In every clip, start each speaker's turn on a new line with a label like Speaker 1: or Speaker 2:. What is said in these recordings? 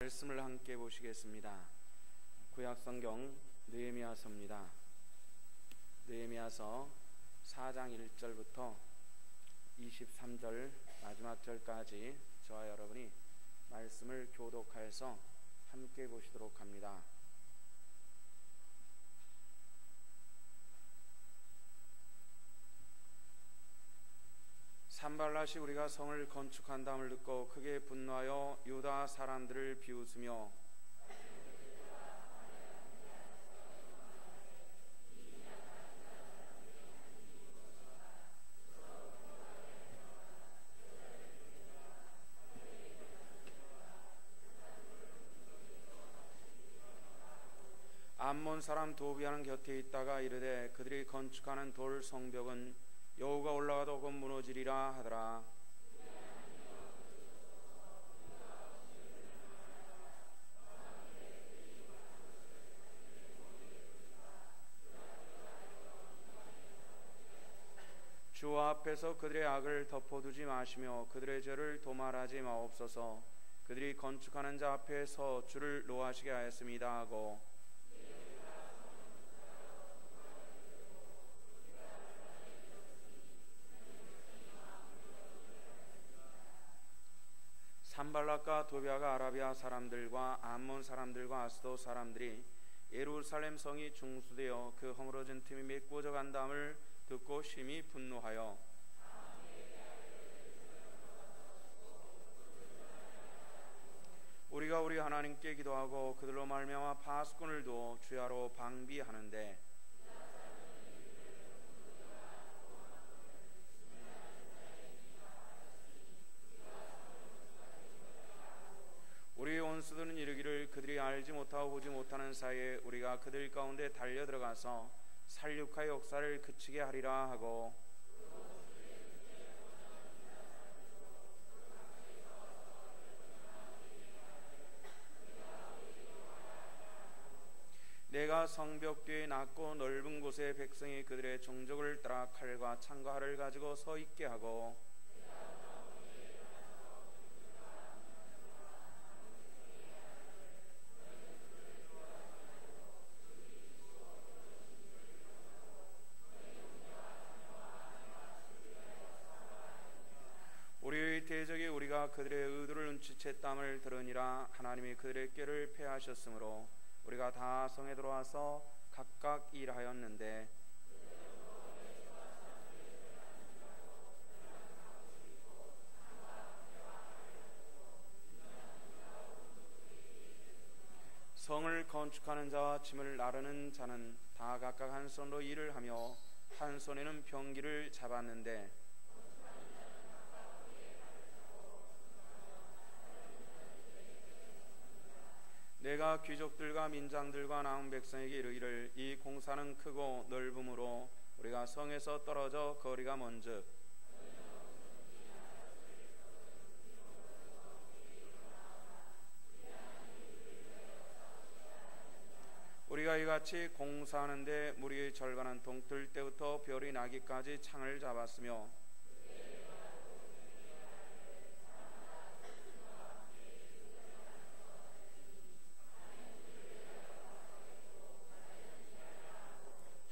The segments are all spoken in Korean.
Speaker 1: 말씀을 함께 보시겠습니다. 구약성경 느헤미야서입니다. 느헤미야서 4장 1절부터 23절 마지막 절까지 저와 여러분이 말씀을 교독하여서 함께 보시도록 합니다. 산발랏이 우리가 성을 건축한다함을 듣고 크게 분노하여 유다 사람들을 비웃으며 암몬 사람 도비아는 곁에 있다가 이르되 그들이 건축하는 돌 성벽은 여호가 올라가도 곧 무너지리라 하더라. 주 앞에서 그들의 악을 덮어두지 마시며 그들의 죄를 도말하지 마옵소서. 그들이 건축하는 자 앞에서 주를 노하시게 하였습니다 하고 산발랏과 도비아가 아라비아 사람들과 암몬 사람들과 아스도 사람들이 예루살렘 성이 중수되어 그 허물어진 틈이 메꾸어져 간다함을 듣고 심히 분노하여 우리가 우리 하나님께 기도하고 그들로 말미암아 파수꾼을 두어 주야로 방비하는데 우리의 원수들은 이르기를 그들이 알지 못하고 보지 못하는 사이에 우리가 그들 가운데 달려들어가서 살육하의 역사를 그치게 하리라 하고 내가 성벽 뒤에 낮고 넓은 곳에 백성이 그들의 종족을 따라 칼과 창과 활을 가지고 서 있게 하고 우리의 대적이 우리가 그들의 의도를 눈치챘담을 들으니라. 하나님이 그들의 꾀를 패하셨으므로 우리가 다 성에 들어와서 각각 일하였는데 성을 건축하는 자와 짐을 나르는 자는 다 각각 한 손으로 일을 하며 한 손에는 병기를 잡았는데 내가 귀족들과 민장들과 남은 백성에게 이르기를 이 공사는 크고 넓음으로 우리가 성에서 떨어져 거리가 먼즉 우리가 이같이 공사하는데 무리의 절반은 동틀 때부터 별이 나기까지 창을 잡았으며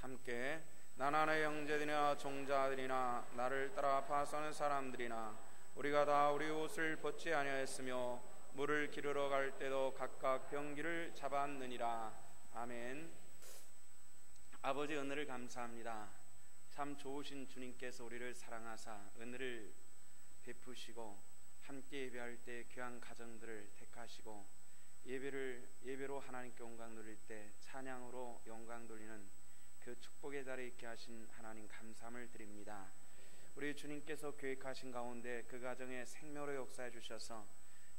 Speaker 1: 함께 나나의 형제들이나 종자들이나 나를 따라 파수하는 사람들이나 우리가 다 우리 옷을 벗지 아니하였으며 물을 기르러 갈 때도 각각 병기를 잡았느니라. 아멘. 아버지 은혜를 감사합니다. 참 좋으신 주님께서 우리를 사랑하사 은혜를 베푸시고 함께 예배할 때 귀한 가정들을 택하시고 예배로 하나님께 영광 돌릴 때 찬양으로 영광 돌리는 그 축복의 자리에 있게 하신 하나님 감사함을 드립니다. 우리 주님께서 계획하신 가운데 그 가정에 생명으로 역사해 주셔서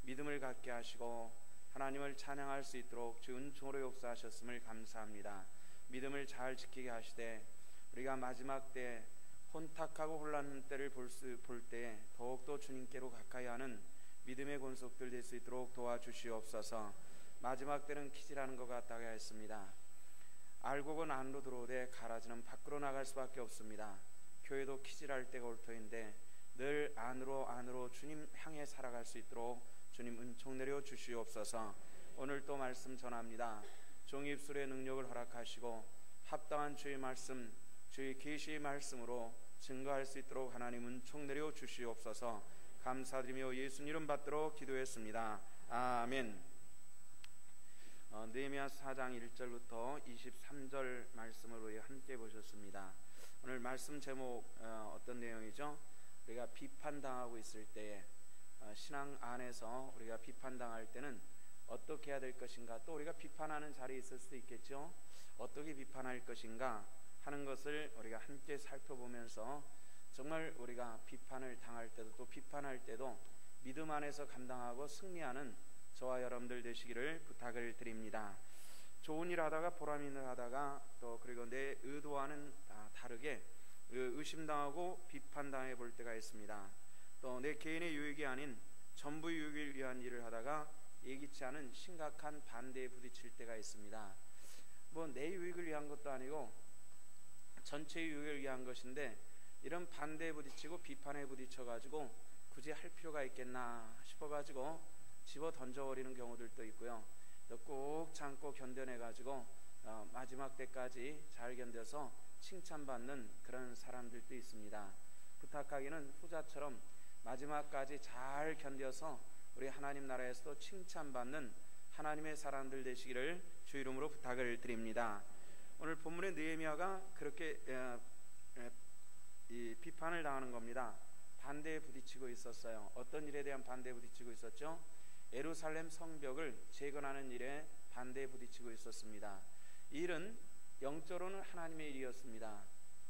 Speaker 1: 믿음을 갖게 하시고 하나님을 찬양할 수 있도록 주 은총으로 역사하셨음을 감사합니다. 믿음을 잘 지키게 하시되 우리가 마지막 때 혼탁하고 혼란한 때를 볼 때에 더욱더 주님께로 가까이 하는 믿음의 권속들 될 수 있도록 도와주시옵소서. 마지막 때는 키질하는 것 같다고 했습니다. 알곡은 안으로 들어오되 가라지는 밖으로 나갈 수밖에 없습니다. 교회도 키질할 때가 올 터인데 늘 안으로 주님 향해 살아갈 수 있도록 주님 은총 내려 주시옵소서. 오늘 또 말씀 전합니다. 종이 입술의 능력을 허락하시고 합당한 주의 말씀, 주의 계시의 말씀으로 증거할 수 있도록 하나님 은총 내려 주시옵소서. 감사드리며 예수님 이름 받도록 기도했습니다. 아멘. 느헤미야 4장 1절부터 23절 말씀을 우리 함께 보셨습니다. 오늘 말씀 제목 어떤 내용이죠? 우리가 비판당하고 있을 때에 신앙 안에서 우리가 비판당할 때는 어떻게 해야 될 것인가, 또 우리가 비판하는 자리에 있을 수도 있겠죠. 어떻게 비판할 것인가 하는 것을 우리가 함께 살펴보면서 정말 우리가 비판을 당할 때도 또 비판할 때도 믿음 안에서 감당하고 승리하는 저와 여러분들 되시기를 부탁을 드립니다. 좋은 일 하다가 보람 있는 일 하다가 또 그리고 내 의도와는 다르게 의심당하고 비판당해 볼 때가 있습니다. 또 내 개인의 유익이 아닌 전부 유익을 위한 일을 하다가 예기치 않은 심각한 반대에 부딪힐 때가 있습니다. 뭐 내 유익을 위한 것도 아니고 전체의 유익을 위한 것인데 이런 반대에 부딪히고 비판에 부딪혀가지고 굳이 할 필요가 있겠나 싶어가지고 집어 던져버리는 경우들도 있고요. 또 꼭 참고 견뎌내가지고 마지막 때까지 잘 견뎌서 칭찬받는 그런 사람들도 있습니다. 부탁하기는 후자처럼 마지막까지 잘 견뎌서 우리 하나님 나라에서도 칭찬받는 하나님의 사람들 되시기를 주 이름으로 부탁을 드립니다. 오늘 본문의 느헤미야가 그렇게 이 비판을 당하는 겁니다. 반대에 부딪히고 있었어요. 어떤 일에 대한 반대에 부딪히고 있었죠? 예루살렘 성벽을 재건하는 일에 반대에 부딪히고 있었습니다. 이 일은 영적으로는 하나님의 일이었습니다.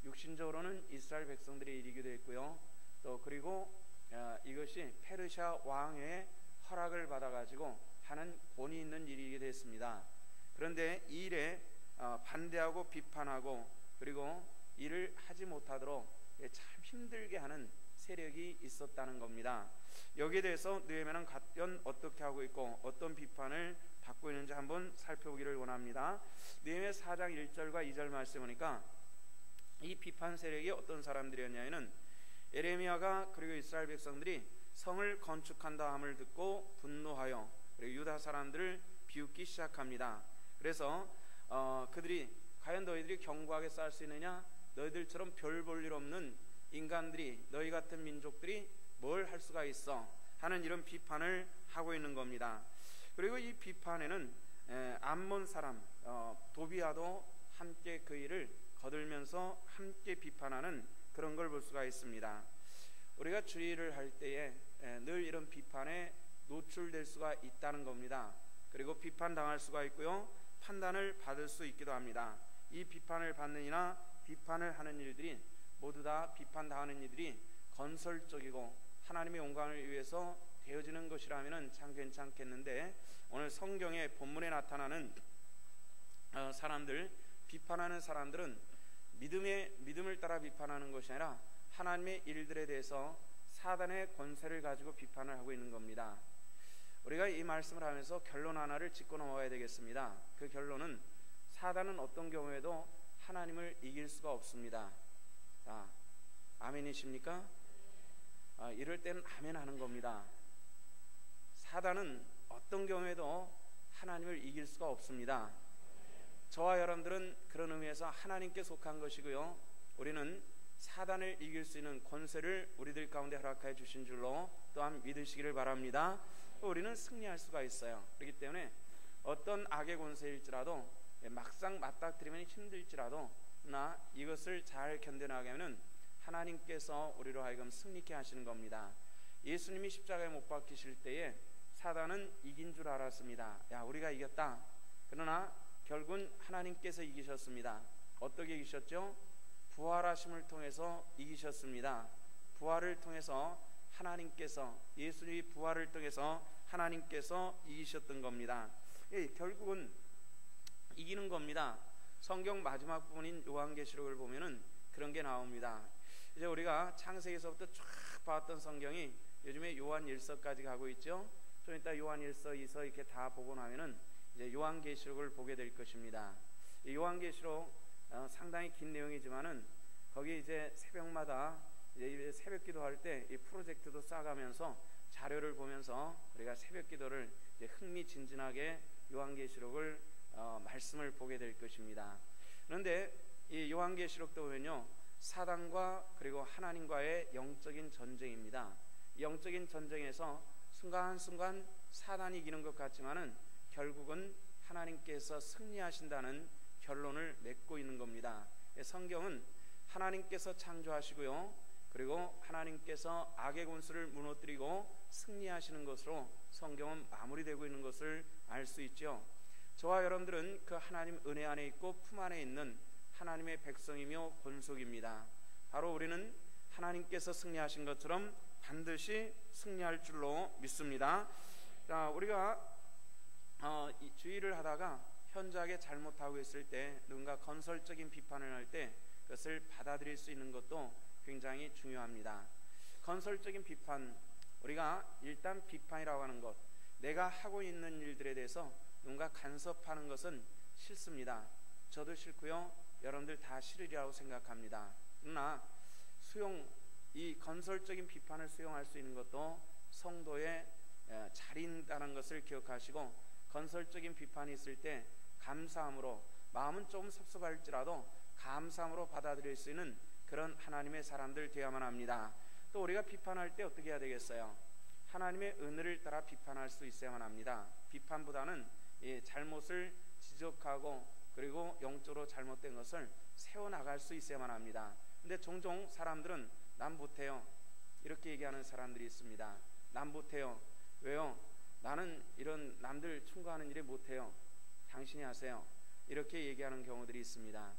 Speaker 1: 육신적으로는 이스라엘 백성들의 일이기도 했고요. 또 그리고 이것이 페르시아 왕의 허락을 받아가지고 하는 권위 있는 일이기도 했습니다. 그런데 이 일에 반대하고 비판하고 그리고 일을 하지 못하도록 참 힘들게 하는 세력이 있었다는 겁니다. 여기에 대해서 느헤미야는 과연 어떻게 하고 있고 어떤 비판을 받고 있는지 한번 살펴보기를 원합니다. 느헤미야 4장 1절과 2절 말씀 보니까 이 비판 세력이 어떤 사람들이었냐면은 예레미야가 그리고 이스라엘 백성들이 성을 건축한다 함을 듣고 분노하여 그리고 유다 사람들을 비웃기 시작합니다. 그래서 그들이 과연 너희들이 견고하게 쌓을 수 있느냐? 너희들처럼 별 볼 일 없는 인간들이, 너희 같은 민족들이 뭘 할 수가 있어? 하는 이런 비판을 하고 있는 겁니다. 그리고 이 비판에는 암몬 사람 도비아도 함께 그 일을 거들면서 함께 비판하는 그런 걸 볼 수가 있습니다. 우리가 주의를 할 때에 늘 이런 비판에 노출될 수가 있다는 겁니다. 그리고 비판당할 수가 있고요, 판단을 받을 수 있기도 합니다. 이 비판을 받는 이나 비판을 하는 일들이 모두 다 비판당하는 일들이 건설적이고 하나님의 영광을 위해서 되어지는 것이라면 참 괜찮겠는데, 오늘 성경의 본문에 나타나는 사람들, 비판하는 사람들은 믿음을 따라 비판하는 것이 아니라 하나님의 일들에 대해서 사단의 권세를 가지고 비판을 하고 있는 겁니다. 우리가 이 말씀을 하면서 결론 하나를 짚고 넘어가야 되겠습니다. 그 결론은 사단은 어떤 경우에도 하나님을 이길 수가 없습니다. 자, 아멘이십니까? 이럴 때는 아멘 하는 겁니다. 사단은 어떤 경우에도 하나님을 이길 수가 없습니다. 저와 여러분들은 그런 의미에서 하나님께 속한 것이고요, 우리는 사단을 이길 수 있는 권세를 우리들 가운데 허락하여 주신 줄로 또한 믿으시기를 바랍니다. 우리는 승리할 수가 있어요. 그렇기 때문에 어떤 악의 권세일지라도 막상 맞닥뜨리면 힘들지라도 나 이것을 잘 견뎌나가면은 하나님께서 우리로 하여금 승리케 하시는 겁니다. 예수님이 십자가에 못 박히실 때에 사단은 이긴 줄 알았습니다. 야, 우리가 이겼다. 그러나 결국은 하나님께서 이기셨습니다. 어떻게 이기셨죠? 부활하심을 통해서 이기셨습니다. 부활을 통해서 하나님께서, 예수님이 부활을 통해서 하나님께서 이기셨던 겁니다. 결국은 이기는 겁니다. 성경 마지막 부분인 요한계시록을 보면은 그런 게 나옵니다. 이제 우리가 창세기서부터 쫙 봤던 성경이 요즘에 요한일서까지 가고 있죠. 좀 이따 요한일서, 2서 이렇게 다 보고 나면은 이제 요한계시록을 보게 될 것입니다. 이 요한계시록 상당히 긴 내용이지만은 거기 이제 새벽마다 이제 새벽 기도할 때 이 프로젝트도 쌓아가면서 자료를 보면서 우리가 새벽 기도를 흥미진진하게 요한계시록을 말씀을 보게 될 것입니다. 그런데 이 요한계시록도 보면요, 사단과 그리고 하나님과의 영적인 전쟁입니다. 영적인 전쟁에서 순간순간 사단이 이기는 것 같지만은 결국은 하나님께서 승리하신다는 결론을 맺고 있는 겁니다. 성경은 하나님께서 창조하시고요, 그리고 하나님께서 악의 권수를 무너뜨리고 승리하시는 것으로 성경은 마무리되고 있는 것을 알 수 있죠. 저와 여러분들은 그 하나님 은혜 안에 있고 품 안에 있는 하나님의 백성이며 권속입니다. 바로 우리는 하나님께서 승리하신 것처럼 반드시 승리할 줄로 믿습니다. 자, 우리가 이 주의를 하다가 현저하게 잘못하고 있을 때, 누군가 건설적인 비판을 할 때 그것을 받아들일 수 있는 것도 굉장히 중요합니다. 건설적인 비판, 우리가 일단 비판이라고 하는 것, 내가 하고 있는 일들에 대해서 누군가 간섭하는 것은 싫습니다. 저도 싫고요, 여러분들 다 싫으리라고 생각합니다. 그러나 이 건설적인 비판을 수용할 수 있는 것도 성도의 자리인다는 것을 기억하시고, 건설적인 비판이 있을 때 감사함으로, 마음은 조금 섭섭할지라도 감사함으로 받아들일 수 있는 그런 하나님의 사람들 되어야만 합니다. 또 우리가 비판할 때 어떻게 해야 되겠어요? 하나님의 은혜를 따라 비판할 수 있어야만 합니다. 비판보다는 잘못을 지적하고 그리고 영적으로 잘못된 것을 세워나갈 수 있어야만 합니다. 근데 종종 사람들은 난 못해요, 이렇게 얘기하는 사람들이 있습니다. 난 못해요. 왜요? 나는 이런 남들 충고하는 일에 못해요. 당신이 하세요. 이렇게 얘기하는 경우들이 있습니다.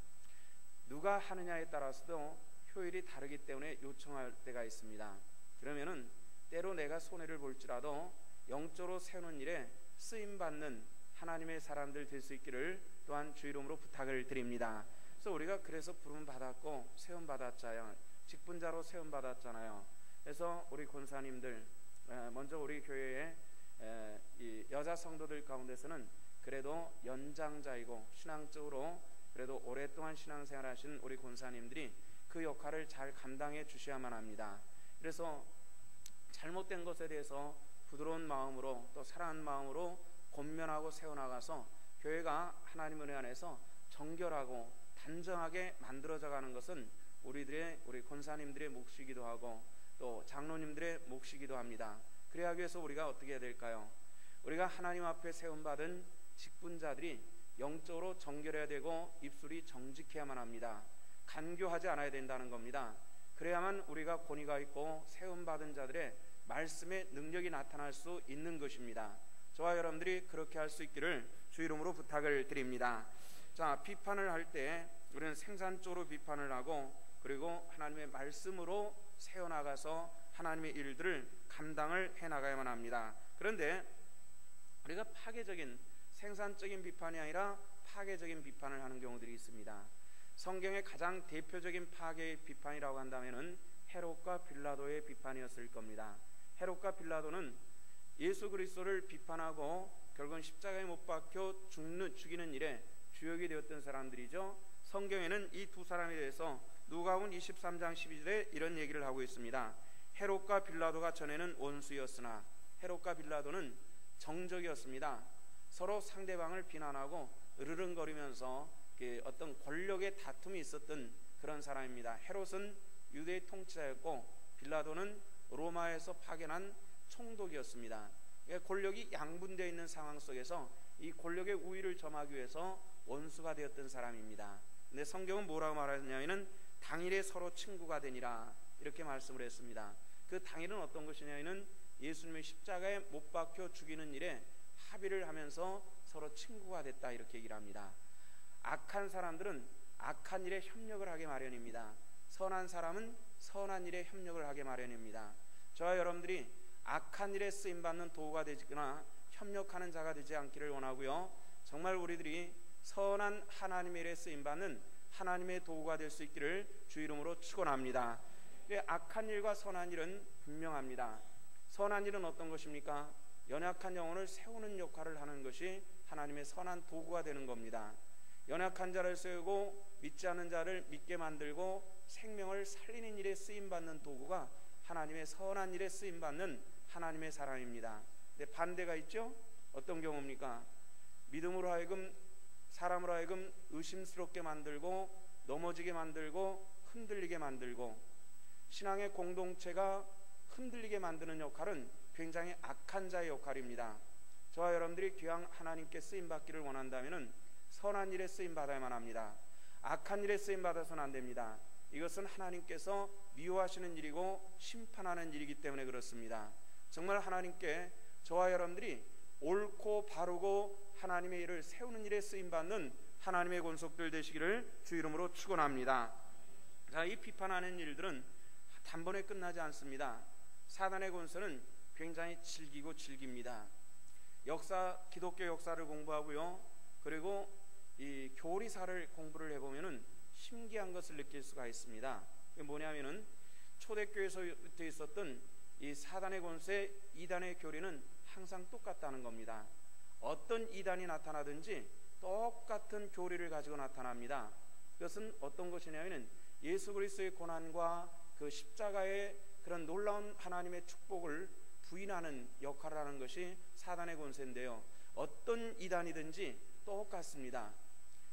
Speaker 1: 누가 하느냐에 따라서도 효율이 다르기 때문에 요청할 때가 있습니다. 그러면은 때로 내가 손해를 볼지라도 영적으로 세우는 일에 쓰임받는 하나님의 사람들 될 수 있기를 또한 주 이름으로 부탁을 드립니다. 그래서 우리가 부름 받았고 세움 받았잖아요. 직분자로 세움 받았잖아요. 그래서 우리 권사님들, 먼저 우리 교회의 이 여자 성도들 가운데서는 그래도 연장자이고 신앙적으로 그래도 오랫동안 신앙생활하신 우리 권사님들이 그 역할을 잘 감당해 주셔야만 합니다. 그래서 잘못된 것에 대해서 부드러운 마음으로 또 사랑하는 마음으로 권면하고 세워나가서 교회가 하나님 은혜 안에서 정결하고 단정하게 만들어져 가는 것은 우리 권사님들의 몫이기도 하고 또 장로님들의 몫이기도 합니다. 그래야 위해서 우리가 어떻게 해야 될까요? 우리가 하나님 앞에 세움받은 직분자들이 영적으로 정결해야 되고 입술이 정직해야만 합니다. 간교하지 않아야 된다는 겁니다. 그래야만 우리가 권위가 있고 세움받은 자들의 말씀의 능력이 나타날 수 있는 것입니다. 저와 여러분들이 그렇게 할 수 있기를 주 이름으로 부탁을 드립니다. 자, 비판을 할 때 우리는 생산적으로 비판을 하고 그리고 하나님의 말씀으로 세워나가서 하나님의 일들을 감당을 해나가야만 합니다. 그런데 우리가 파괴적인 생산적인 비판이 아니라 파괴적인 비판을 하는 경우들이 있습니다. 성경의 가장 대표적인 파괴의 비판이라고 한다면은 헤롯과 빌라도의 비판이었을 겁니다. 헤롯과 빌라도는 예수 그리스도를 비판하고 결국은 십자가에 못 박혀 죽이는 일에 주역이 되었던 사람들이죠. 성경에는 이 두 사람에 대해서 누가복음 23장 12절에 이런 얘기를 하고 있습니다. 헤롯과 빌라도가 전에는 원수였으나, 헤롯과 빌라도는 정적이었습니다. 서로 상대방을 비난하고 으르렁거리면서 어떤 권력의 다툼이 있었던 그런 사람입니다. 헤롯은 유대의 통치자였고 빌라도는 로마에서 파견한 총독이었습니다. 권력이 양분되어 있는 상황 속에서 이 권력의 우위를 점하기 위해서 원수가 되었던 사람입니다. 근데 성경은 뭐라고 말하냐면은 당일에 서로 친구가 되니라 이렇게 말씀을 했습니다. 그 당일은 어떤 것이냐면은 예수님의 십자가에 못 박혀 죽이는 일에 합의를 하면서 서로 친구가 됐다 이렇게 얘기를 합니다. 악한 사람들은 악한 일에 협력을 하게 마련입니다. 선한 사람은 선한 일에 협력을 하게 마련입니다. 저와 여러분들이 악한 일에 쓰임받는 도구가 되거나 협력하는 자가 되지 않기를 원하고요, 정말 우리들이 선한 하나님의 일에 쓰임받는 하나님의 도구가 될 수 있기를 주 이름으로 축원합니다. 악한 일과 선한 일은 분명합니다. 선한 일은 어떤 것입니까? 연약한 영혼을 세우는 역할을 하는 것이 하나님의 선한 도구가 되는 겁니다. 연약한 자를 세우고 믿지 않는 자를 믿게 만들고 생명을 살리는 일에 쓰임받는 도구가 하나님의 선한 일에 쓰임받는 하나님의 사람입니다. 근데 반대가 있죠? 어떤 경우입니까? 믿음으로 하여금 사람으로 하여금 의심스럽게 만들고 넘어지게 만들고 흔들리게 만들고, 신앙의 공동체가 흔들리게 만드는 역할은 굉장히 악한 자의 역할입니다. 저와 여러분들이 귀한 하나님께 쓰임받기를 원한다면 선한 일에 쓰임받아야만 합니다. 악한 일에 쓰임받아서는 안 됩니다. 이것은 하나님께서 미워하시는 일이고 심판하는 일이기 때문에 그렇습니다. 정말 하나님께 저와 여러분들이 옳고 바르고 하나님의 일을 세우는 일에 쓰임받는 하나님의 권속들 되시기를 주 이름으로 축원합니다. 자, 이 비판하는 일들은 단번에 끝나지 않습니다. 사단의 권세는 굉장히 질깁니다. 기독교 역사를 공부하고요, 그리고 이 교리사를 공부를 해보면은 신기한 것을 느낄 수가 있습니다. 그게 뭐냐면은 초대교회에서부터 있었던 이 사단의 권세, 이단의 교리는 항상 똑같다는 겁니다. 어떤 이단이 나타나든지 똑같은 교리를 가지고 나타납니다. 그것은 어떤 것이냐면은 예수 그리스도의 고난과 그 십자가의 그런 놀라운 하나님의 축복을 부인하는 역할을 하는 것이 사단의 권세인데요, 어떤 이단이든지 똑같습니다.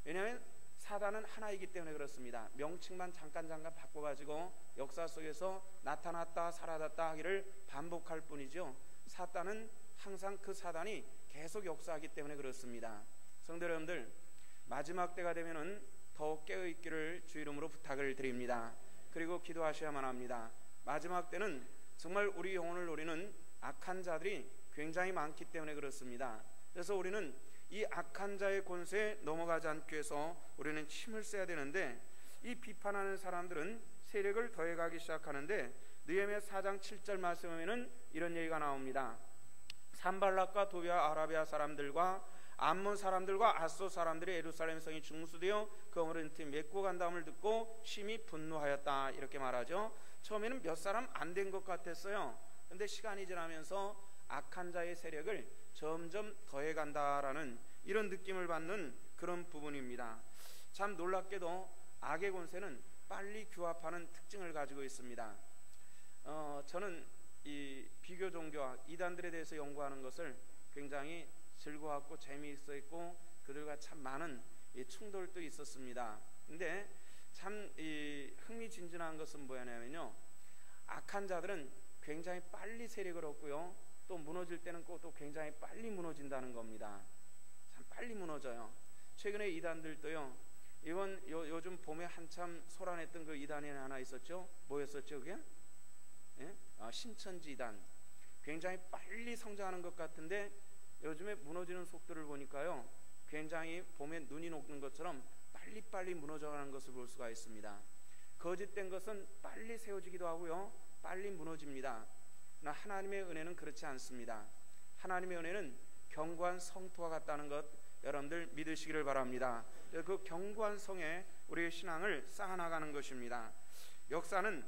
Speaker 1: 왜냐하면 사단은 하나이기 때문에 그렇습니다. 명칭만 잠깐 바꿔가지고 역사 속에서 나타났다 사라졌다 하기를 반복할 뿐이죠. 사단은 항상 그 사단이 계속 역사하기 때문에 그렇습니다. 성도 여러분들, 마지막 때가 되면은 더욱 깨어있기를 주 이름으로 부탁을 드립니다. 그리고 기도하셔야만 합니다. 마지막 때는 정말 우리 영혼을 노리는 악한 자들이 굉장히 많기 때문에 그렇습니다. 그래서 우리는 이 악한 자의 권세에 넘어가지 않기 위해서 우리는 힘을 써야 되는데, 이 비판하는 사람들은 세력을 더해가기 시작하는데, 느헤미야 4장 7절 말씀에는 이런 얘기가 나옵니다. 산발락과 도비아 아라비아 사람들과 암몬 사람들과 아소 사람들이 예루살렘 성이 중수되어 그 어머니 메고 간다음을 듣고 심히 분노하였다, 이렇게 말하죠. 처음에는 몇 사람 안 된 것 같았어요. 그런데 시간이 지나면서 악한 자의 세력을 점점 더해간다라는 이런 느낌을 받는 그런 부분입니다. 참 놀랍게도 악의 권세는 빨리 규합하는 특징을 가지고 있습니다. 저는 이 비교 종교와 이단들에 대해서 연구하는 것을 굉장히 즐거웠고 재미있어 했고, 그들과 참 많은 충돌도 있었습니다. 근데 참 흥미진진한 것은 뭐냐면요, 악한 자들은 굉장히 빨리 세력을 얻고요, 또 무너질 때는 또 굉장히 빨리 무너진다는 겁니다. 참 빨리 무너져요. 최근에 이단들도요, 요즘 봄에 한참 소란했던 그 이단이 하나 있었죠. 뭐였었죠 그게? 예? 신천지 이단. 굉장히 빨리 성장하는 것 같은데 요즘에 무너지는 속도를 보니까요, 굉장히 봄에 눈이 녹는 것처럼 빨리빨리 무너져가는 것을 볼 수가 있습니다. 거짓된 것은 빨리 세워지기도 하고요, 빨리 무너집니다. 그러나 하나님의 은혜는 그렇지 않습니다. 하나님의 은혜는 견고한 성토와 같다는 것, 여러분들 믿으시기를 바랍니다. 그 견고한 성에 우리의 신앙을 쌓아나가는 것입니다. 역사는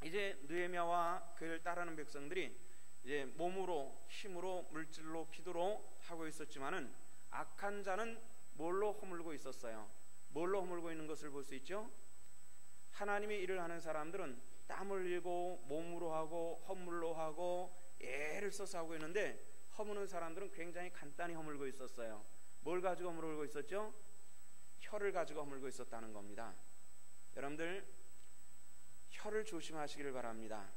Speaker 1: 이제 느헤미야와 그를 따르는 백성들이 이제 몸으로, 힘으로, 물질로, 기도로 하고 있었지만은 악한 자는 뭘로 허물고 있었어요? 뭘로 허물고 있는 것을 볼 수 있죠? 하나님의 일을 하는 사람들은 땀을 흘리고 몸으로 하고 허물로 하고 애를 써서 하고 있는데, 허무는 사람들은 굉장히 간단히 허물고 있었어요. 뭘 가지고 허물고 있었죠? 혀를 가지고 허물고 있었다는 겁니다. 여러분들, 혀를 조심하시기를 바랍니다.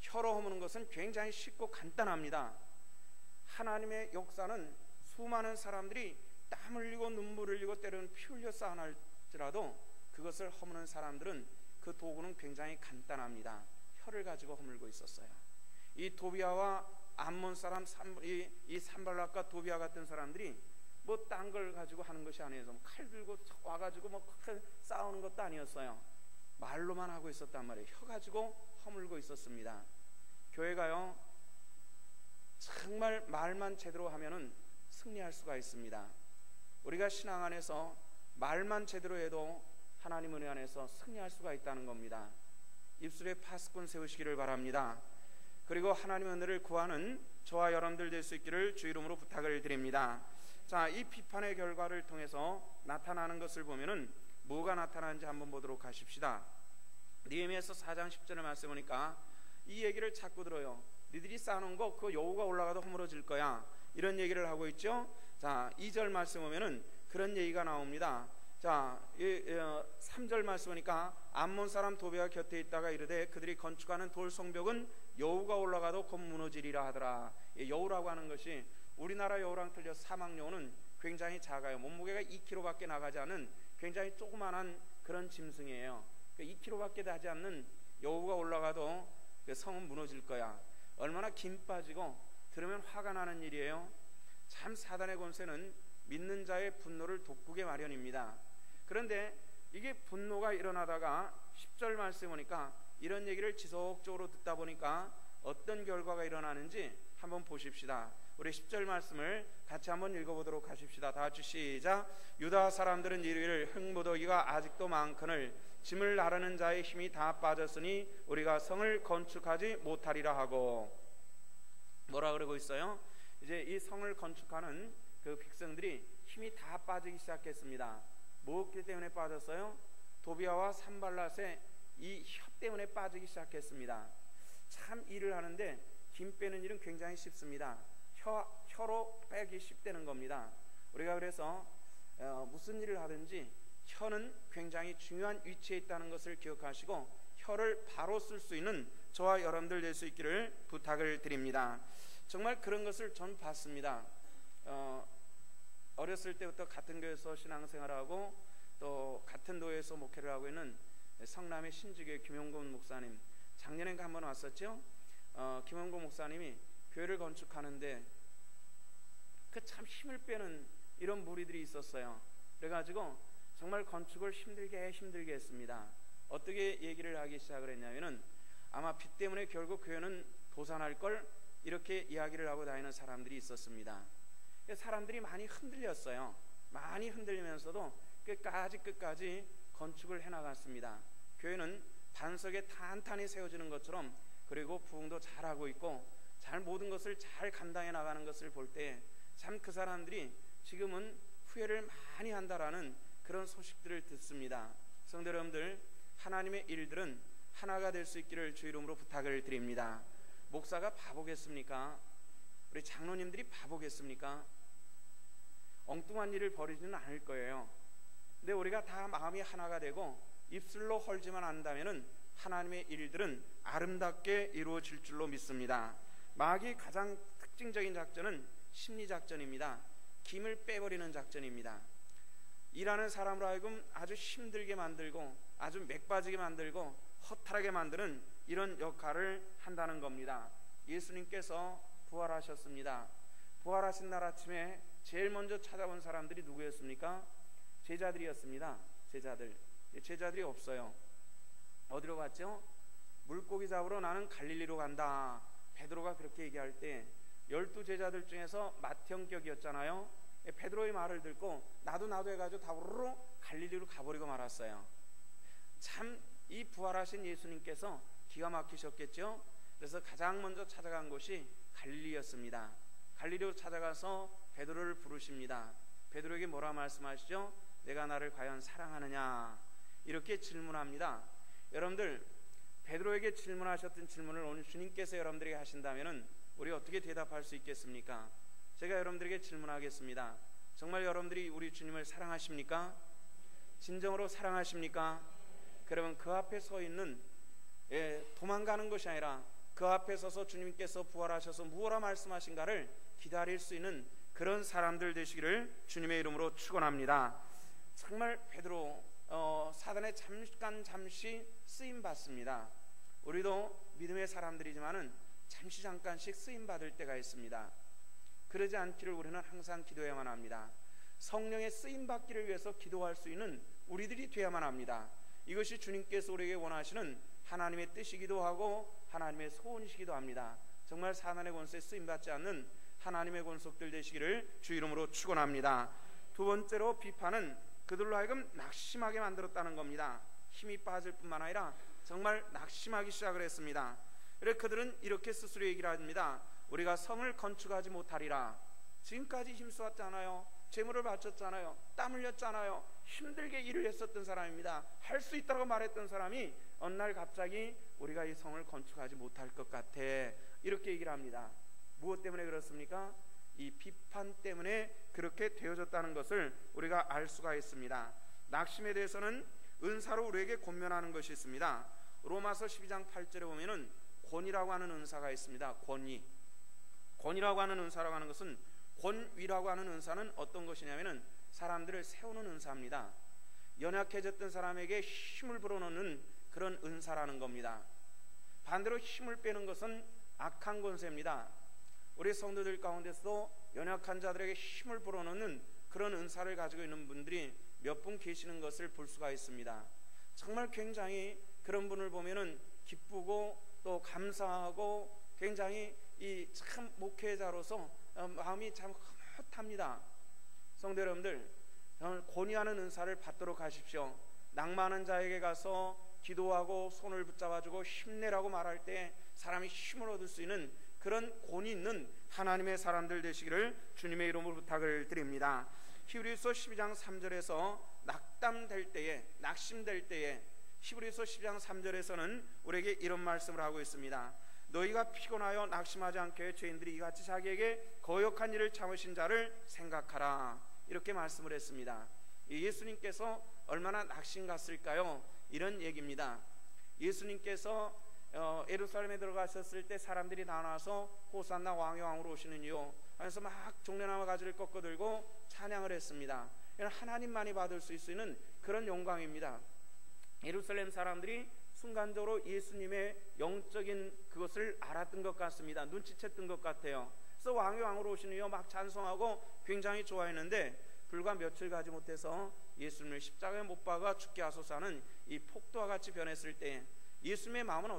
Speaker 1: 혀로 허무는 것은 굉장히 쉽고 간단합니다. 하나님의 역사는 수많은 사람들이 땀 흘리고 눈물 흘리고 때로는 피 흘려 쌓아날지라도 그것을 허무는 사람들은 그 도구는 굉장히 간단합니다. 혀를 가지고 허물고 있었어요. 이 도비아와 암몬 사람, 이 산발락과 도비아 같은 사람들이 뭐 딴 걸 가지고 하는 것이 아니어서 칼 들고 와가지고 뭐 싸우는 것도 아니었어요. 말로만 하고 있었단 말이에요. 혀 가지고 허물고 있었습니다. 교회가요, 정말 말만 제대로 하면은 승리할 수가 있습니다. 우리가 신앙 안에서 말만 제대로 해도 하나님 은혜 안에서 승리할 수가 있다는 겁니다. 입술에 파수꾼 세우시기를 바랍니다. 그리고 하나님의 은혜를 구하는 저와 여러분들 될 수 있기를 주 이름으로 부탁을 드립니다. 자, 이 비판의 결과를 통해서 나타나는 것을 보면은 뭐가 나타나는지 한번 보도록 하십시다. 느헤미야서 4장 10절의 말씀 보니까 이 얘기를 자꾸 들어요. 니들이 쌓아놓은 거 그 여우가 올라가도 허물어질 거야. 이런 얘기를 하고 있죠. 자, 2절 말씀 보면은 그런 얘기가 나옵니다. 자, 3절 말씀 보니까 암몬 사람 도비아 곁에 있다가 이르되 그들이 건축하는 돌 성벽은 여우가 올라가도 곧 무너지리라 하더라. 여우라고 하는 것이 우리나라 여우랑 틀려 사막 여우는 굉장히 작아요. 몸무게가 2kg밖에 나가지 않은 굉장히 조그만한 그런 짐승이에요. 2kg밖에 나지 않는 여우가 올라가도 그 성은 무너질 거야. 얼마나 김 빠지고 들으면 화가 나는 일이에요. 참 사단의 권세는 믿는 자의 분노를 돋구게 마련입니다. 그런데 이게 분노가 일어나다가 10절 말씀 보니까 이런 얘기를 지속적으로 듣다 보니까 어떤 결과가 일어나는지 한번 보십시다. 우리 10절 말씀을 같이 한번 읽어보도록 하십시다. 다 같이 시작. 유다 사람들은 이르기를 흙무더기가 아직도 많거늘 짐을 나르는 자의 힘이 다 빠졌으니 우리가 성을 건축하지 못하리라 하고. 뭐라 그러고 있어요? 이제 이 성을 건축하는 그 백성들이 힘이 다 빠지기 시작했습니다. 무엇 때문에 빠졌어요? 도비아와 산발랏의 이 혀 때문에 빠지기 시작했습니다. 참 일을 하는데 김 빼는 일은 굉장히 쉽습니다. 혀로 빼기 쉽다는 겁니다. 우리가 그래서 무슨 일을 하든지 혀는 굉장히 중요한 위치에 있다는 것을 기억하시고 혀를 바로 쓸 수 있는 저와 여러분들 될 수 있기를 부탁을 드립니다. 정말 그런 것을 전 봤습니다. 어렸을 때부터 같은 교회에서 신앙생활하고 또 같은 도에서 목회를 하고 있는 성남의 신지교회 김용곤 목사님, 작년에 한번 왔었죠. 김용곤 목사님이 교회를 건축하는데 그 참 힘을 빼는 이런 무리들이 있었어요. 그래가지고 정말 건축을 힘들게 했습니다. 어떻게 얘기를 하기 시작을 했냐면은 아마 빚 때문에 결국 교회는 도산할 걸 이렇게 이야기를 하고 다니는 사람들이 있었습니다. 사람들이 많이 흔들렸어요. 많이 흔들리면서도 끝까지 건축을 해나갔습니다. 교회는 반석에 탄탄히 세워지는 것처럼, 그리고 부흥도 잘하고 있고 잘 모든 것을 잘 감당해 나가는 것을 볼 때 참 그 사람들이 지금은 후회를 많이 한다라는 그런 소식들을 듣습니다. 성도 여러분들, 하나님의 일들은 하나가 될 수 있기를 주 이름으로 부탁을 드립니다. 목사가 바보겠습니까? 우리 장로님들이 바보겠습니까? 엉뚱한 일을 벌이지는 않을 거예요. 근데 우리가 다 마음이 하나가 되고 입술로 헐지만 한다면은 하나님의 일들은 아름답게 이루어질 줄로 믿습니다. 마귀의 가장 특징적인 작전은 심리작전입니다. 김을 빼버리는 작전입니다. 일하는 사람으로 하여금 아주 힘들게 만들고 아주 맥빠지게 만들고 허탈하게 만드는 이런 역할을 한다는 겁니다. 예수님께서 부활하셨습니다. 부활하신 날 아침에 제일 먼저 찾아온 사람들이 누구였습니까? 제자들이었습니다. 제자들이 없어요. 어디로 갔죠? 물고기 잡으러 나는 갈릴리로 간다. 베드로가 그렇게 얘기할 때 12제자들 중에서 맏형격이었잖아요. 베드로의 말을 듣고 나도 해가지고 다 우르르 갈릴리로 가버리고 말았어요. 참 이 부활하신 예수님께서 기가 막히셨겠죠. 그래서 가장 먼저 찾아간 곳이 갈릴리였습니다. 갈릴리로 찾아가서 베드로를 부르십니다. 베드로에게 뭐라 말씀하시죠? 내가 나를 과연 사랑하느냐? 이렇게 질문합니다. 여러분들, 베드로에게 질문하셨던 질문을 오늘 주님께서 여러분들에게 하신다면 우리 어떻게 대답할 수 있겠습니까? 제가 여러분들에게 질문하겠습니다. 정말 여러분들이 우리 주님을 사랑하십니까? 진정으로 사랑하십니까? 그러면 그 앞에 서 있는, 도망가는 것이 아니라 그 앞에 서서 주님께서 부활하셔서 무엇라 말씀하신가를 기다릴 수 있는 그런 사람들 되시기를 주님의 이름으로 축원합니다. 정말 베드로 사단에 잠시 쓰임 받습니다. 우리도 믿음의 사람들이지만은 잠깐씩 쓰임 받을 때가 있습니다. 그러지 않기를 우리는 항상 기도해야만 합니다. 성령의 쓰임 받기를 위해서 기도할 수 있는 우리들이 되어야만 합니다. 이것이 주님께서 우리에게 원하시는 하나님의 뜻이기도 하고 하나님의 소원이시기도 합니다. 정말 사단의 권세에 쓰임 받지 않는 하나님의 권속들 되시기를 주 이름으로 축원합니다. 두 번째로 비판은 그들로 하여금 낙심하게 만들었다는 겁니다. 힘이 빠질 뿐만 아니라 정말 낙심하기 시작을 했습니다. 그래서 그들은 이렇게 스스로 얘기를 합니다. 우리가 성을 건축하지 못하리라. 지금까지 힘쓰았잖아요. 재물을 바쳤잖아요. 땀 흘렸잖아요. 힘들게 일을 했었던 사람입니다. 할 수 있다고 말했던 사람이 어느 날 갑자기 우리가 이 성을 건축하지 못할 것 같아. 이렇게 얘기를 합니다. 무엇 때문에 그렇습니까? 이 비판 때문에 그렇게 되어졌다는 것을 우리가 알 수가 있습니다. 낙심에 대해서는 은사로 우리에게 권면하는 것이 있습니다. 로마서 12장 8절에 보면은 권위라고 하는 은사가 있습니다. 권위라고 하는 은사라고 하는 것은, 권위라고 하는 은사는 어떤 것이냐면은 사람들을 세우는 은사입니다. 연약해졌던 사람에게 힘을 불어넣는 그런 은사라는 겁니다. 반대로 힘을 빼는 것은 악한 권세입니다. 우리 성도들 가운데서도 연약한 자들에게 힘을 불어넣는 그런 은사를 가지고 있는 분들이 몇 분 계시는 것을 볼 수가 있습니다. 정말 굉장히 그런 분을 보면은 기쁘고 또 감사하고 굉장히 이 참 목회자로서 마음이 참 흐뭇합니다. 성도 여러분들, 권위하는 은사를 받도록 하십시오. 낭만한 자에게 가서 기도하고 손을 붙잡아주고 힘내라고 말할 때 사람이 힘을 얻을 수 있는 그런 권위 있는 하나님의 사람들 되시기를 주님의 이름으로 부탁을 드립니다. 히브리서 12장 3절에서 낙담될 때에, 낙심될 때에, 히브리서 12장 3절에서는 우리에게 이런 말씀을 하고 있습니다. 너희가 피곤하여 낙심하지 않게 죄인들이 이같이 자기에게 거역한 일을 참으신 자를 생각하라, 이렇게 말씀을 했습니다. 예수님께서 얼마나 낙심 갔을까요? 이런 얘기입니다. 예수님께서 예루살렘에 들어가셨을 때 사람들이 나와서 호산나 왕의 왕으로 오시는 이유 하면서 막 종려나무 가지를 꺾어 들고 찬양을 했습니다. 하나님만이 받을 수 있는 그런 영광입니다. 예루살렘 사람들이 순간적으로 예수님의 영적인 그것을 알았던 것 같습니다. 눈치챘던 것 같아요. 그래서 왕의 왕으로 오시는 이유 막 찬송하고 굉장히 좋아했는데, 불과 며칠 가지 못해서 예수님을 십자가에 못 박아 죽게 하소서 하는 이 폭도와 같이 변했을 때 예수님의 마음은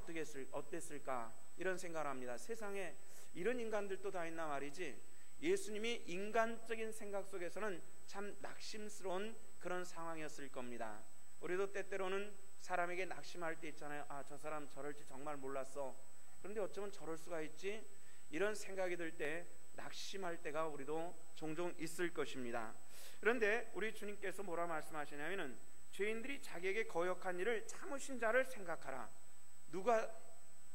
Speaker 1: 어땠을까, 이런 생각을 합니다. 세상에 이런 인간들도 다 있나 말이지. 예수님이 인간적인 생각 속에서는 참 낙심스러운 그런 상황이었을 겁니다. 우리도 때때로는 사람에게 낙심할 때 있잖아요. 아, 저 사람 저럴지 정말 몰랐어. 그런데 어쩌면 저럴 수가 있지? 이런 생각이 들 때 낙심할 때가 우리도 종종 있을 것입니다. 그런데 우리 주님께서 뭐라 말씀하시냐면은 죄인들이 자기에게 거역한 일을 참으신 자를 생각하라. 누가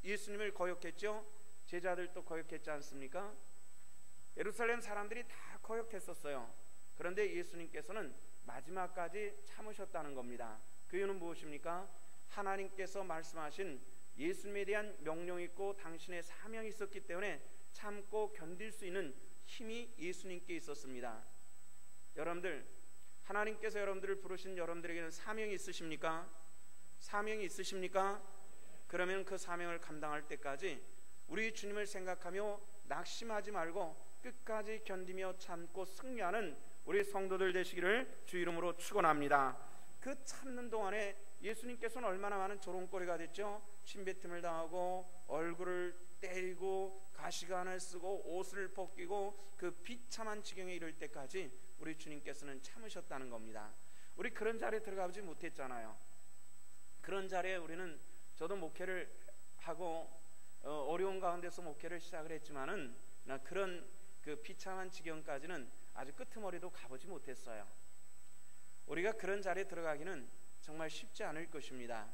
Speaker 1: 예수님을 거역했죠? 제자들도 거역했지 않습니까? 예루살렘 사람들이 다 거역했었어요. 그런데 예수님께서는 마지막까지 참으셨다는 겁니다. 그 이유는 무엇입니까? 하나님께서 말씀하신 예수님에 대한 명령이 있고 당신의 사명이 있었기 때문에 참고 견딜 수 있는 힘이 예수님께 있었습니다. 여러분들, 하나님께서 여러분들을 부르신 여러분들에게는 사명이 있으십니까? 사명이 있으십니까? 그러면 그 사명을 감당할 때까지 우리 주님을 생각하며 낙심하지 말고 끝까지 견디며 참고 승리하는 우리 성도들 되시기를 주 이름으로 축원합니다. 그 참는 동안에 예수님께서는 얼마나 많은 조롱거리가 됐죠. 침뱉음을 당하고 얼굴을 때리고 가시관을 쓰고 옷을 벗기고 그 비참한 지경에 이를 때까지 우리 주님께서는 참으셨다는 겁니다. 우리 그런 자리에 들어가지 못했잖아요. 그런 자리에 우리는, 저도 목회를 하고 어려운 가운데서 목회를 시작을 했지만은 그런 그 비참한 지경까지는 아주 끄트머리도 가보지 못했어요. 우리가 그런 자리에 들어가기는 정말 쉽지 않을 것입니다.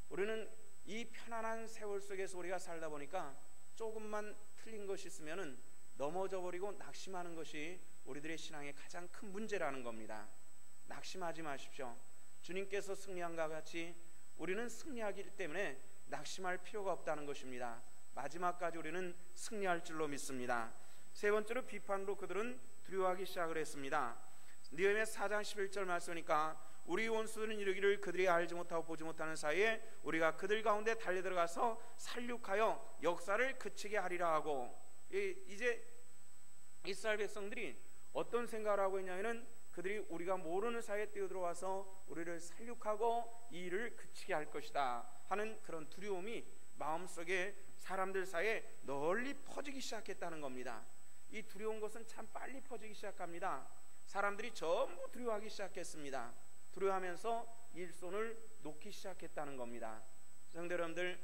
Speaker 1: 우리는 이 편안한 세월 속에서 우리가 살다 보니까 조금만 틀린 것이 있으면은 넘어져 버리고 낙심하는 것이 우리들의 신앙의 가장 큰 문제라는 겁니다. 낙심하지 마십시오. 주님께서 승리한 것 같이 우리는 승리하기 때문에 낙심할 필요가 없다는 것입니다. 마지막까지 우리는 승리할 줄로 믿습니다. 세 번째로 비판으로 그들은 두려워하기 시작을 했습니다. 느헤미야 4장 11절 말씀이니까 우리 원수들은 이르기를 그들이 알지 못하고 보지 못하는 사이에 우리가 그들 가운데 달려 들어가서 살육하여 역사를 그치게 하리라 하고, 이제 이스라엘 백성들이 어떤 생각을 하고 있냐면은 그들이 우리가 모르는 사이에 뛰어들어와서 우리를 살육하고 이 일을 그치게 할 것이다 하는 그런 두려움이 마음속에 사람들 사이에 널리 퍼지기 시작했다는 겁니다. 이 두려운 것은 참 빨리 퍼지기 시작합니다. 사람들이 전부 두려워하기 시작했습니다. 두려워하면서 일손을 놓기 시작했다는 겁니다. 성도 여러분들,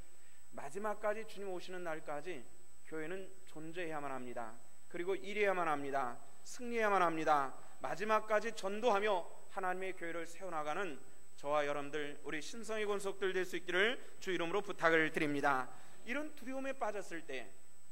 Speaker 1: 마지막까지 주님 오시는 날까지 교회는 존재해야만 합니다. 그리고 일해야만 합니다. 승리해야만 합니다. 마지막까지 전도하며 하나님의 교회를 세워나가는 저와 여러분들, 우리 신성의 권속들 될 수 있기를 주 이름으로 부탁을 드립니다. 이런 두려움에 빠졌을 때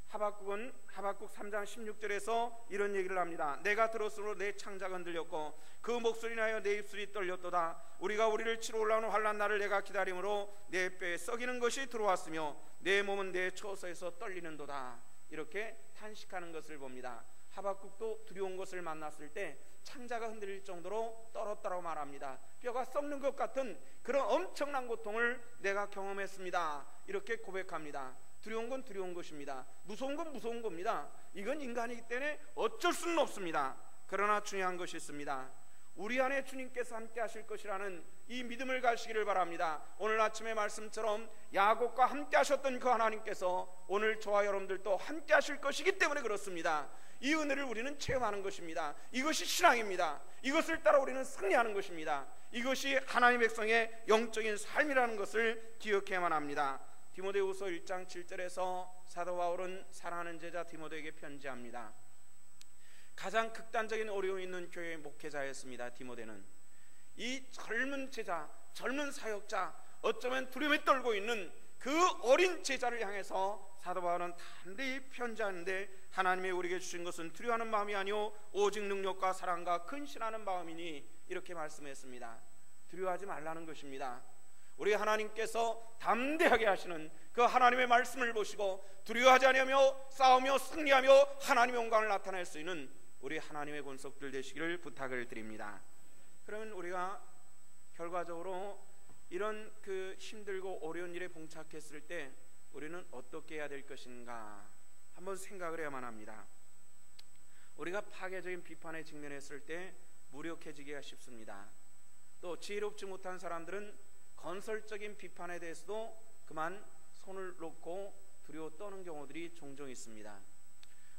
Speaker 1: 하박국은 하박국 3장 16절에서 이런 얘기를 합니다. 내가 들었으므로 내 창자가 흔들렸고 그 목소리 나여 내 입술이 떨렸도다. 우리가 우리를 치러 올라오는 환난 날을 내가 기다림으로 내 뼈에 썩이는 것이 들어왔으며 내 몸은 내 처소에서 떨리는도다. 이렇게 탄식하는 것을 봅니다. 하박국도 두려운 것을 만났을 때 창자가 흔들릴 정도로 떨었다고 말합니다. 뼈가 썩는 것 같은 그런 엄청난 고통을 내가 경험했습니다. 이렇게 고백합니다. 두려운 건 두려운 것입니다. 무서운 건 무서운 겁니다. 이건 인간이기 때문에 어쩔 수는 없습니다. 그러나 중요한 것이 있습니다. 우리 안에 주님께서 함께 하실 것이라는 이 믿음을 가지시기를 바랍니다. 오늘 아침의 말씀처럼 야곱과 함께 하셨던 그 하나님께서 오늘 저와 여러분들도 함께 하실 것이기 때문에 그렇습니다. 이 은혜를 우리는 체험하는 것입니다. 이것이 신앙입니다. 이것을 따라 우리는 승리하는 것입니다. 이것이 하나님의 백성의 영적인 삶이라는 것을 기억해야만 합니다. 디모데후서 1장 7절에서 사도 바울은 사랑하는 제자 디모데에게 편지합니다. 가장 극단적인 어려움이 있는 교회의 목회자였습니다. 디모데는 이 젊은 제자, 젊은 사역자, 어쩌면 두려움에 떨고 있는 그 어린 제자를 향해서 사도 바울은 담대히 편지하는데, 하나님이 우리에게 주신 것은 두려워하는 마음이 아니오 오직 능력과 사랑과 근신하는 마음이니, 이렇게 말씀했습니다. 두려워하지 말라는 것입니다. 우리 하나님께서 담대하게 하시는 그 하나님의 말씀을 보시고 두려워하지 않으며 싸우며 승리하며 하나님의 영광을 나타낼 수 있는 우리 하나님의 권속들 되시기를 부탁을 드립니다. 그러면 우리가 결과적으로 이런 그 힘들고 어려운 일에 봉착했을 때 우리는 어떻게 해야 될 것인가 한번 생각을 해야만 합니다. 우리가 파괴적인 비판에 직면했을 때 무력해지기가 쉽습니다. 또 지혜롭지 못한 사람들은 건설적인 비판에 대해서도 그만 손을 놓고 두려워 떠는 경우들이 종종 있습니다.